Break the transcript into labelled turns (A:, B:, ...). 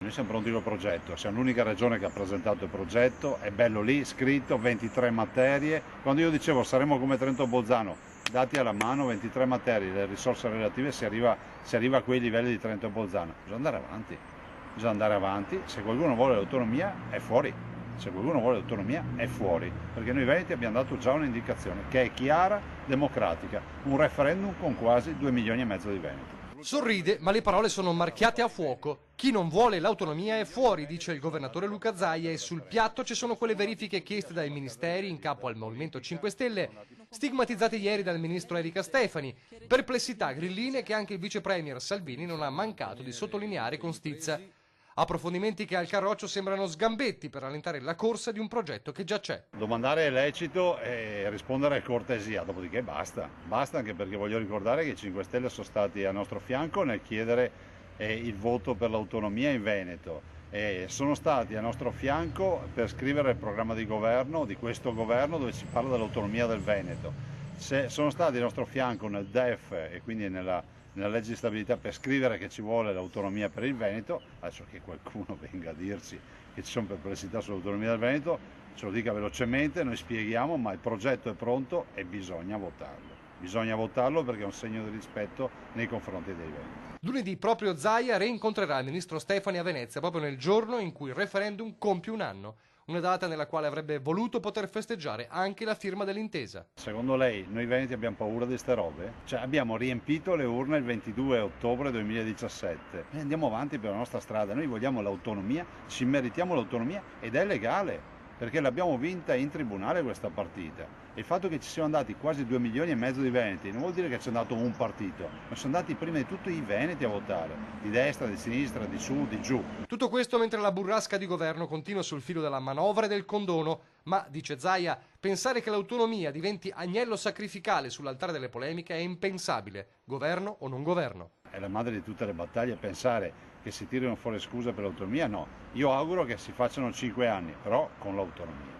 A: Noi siamo pronti col progetto, siamo l'unica regione che ha presentato il progetto, è bello lì, scritto, 23 materie. Quando io dicevo saremo come Trento Bolzano, dati alla mano, 23 materie, le risorse relative, si arriva a quei livelli di Trento Bolzano. Bisogna andare avanti, se qualcuno vuole l'autonomia è fuori. Se qualcuno vuole l'autonomia è fuori, perché noi veneti abbiamo dato già un'indicazione che è chiara, democratica, un referendum con quasi 2,5 milioni di veneti.
B: Sorride, ma le parole sono marchiate a fuoco. Chi non vuole l'autonomia è fuori, dice il governatore Luca Zaia, e sul piatto ci sono quelle verifiche chieste dai ministeri in capo al Movimento 5 Stelle, stigmatizzate ieri dal ministro Erika Stefani, perplessità grilline che anche il vice premier Salvini non ha mancato di sottolineare con stizza. Approfondimenti che al Carroccio sembrano sgambetti per rallentare la corsa di un progetto che già c'è.
A: Domandare è lecito e rispondere è cortesia, dopodiché basta. Basta, anche perché voglio ricordare che i 5 Stelle sono stati a nostro fianco nel chiedere il voto per l'autonomia in Veneto. E sono stati a nostro fianco per scrivere il programma di governo di questo governo dove si parla dell'autonomia del Veneto. Sono stati a nostro fianco nel DEF e quindi nella legge di stabilità per scrivere che ci vuole l'autonomia per il Veneto. Adesso che qualcuno venga a dirci che ci sono perplessità sull'autonomia del Veneto, ce lo dica velocemente, noi spieghiamo, ma il progetto è pronto e bisogna votarlo. Bisogna votarlo perché è un segno di rispetto nei confronti dei veneti.
B: Lunedì proprio Zaia reincontrerà il ministro Stefani a Venezia, proprio nel giorno in cui il referendum compie un anno. Una data nella quale avrebbe voluto poter festeggiare anche la firma dell'intesa.
A: Secondo lei noi veneti abbiamo paura di ste robe? Cioè abbiamo riempito le urne il 22 ottobre 2017 e andiamo avanti per la nostra strada. Noi vogliamo l'autonomia, ci meritiamo l'autonomia ed è legale perché l'abbiamo vinta in tribunale questa partita. Il fatto che ci siano andati quasi 2,5 milioni di veneti non vuol dire che c'è andato un partito, ma sono andati prima di tutto i veneti a votare, di destra, di sinistra, di su, di giù.
B: Tutto questo mentre la burrasca di governo continua sul filo della manovra e del condono, ma, dice Zaia, pensare che l'autonomia diventi agnello sacrificale sull'altare delle polemiche è impensabile, governo o non governo.
A: È la madre di tutte le battaglie pensare che si tirino fuori scuse per l'autonomia, no. Io auguro che si facciano 5 anni, però con l'autonomia.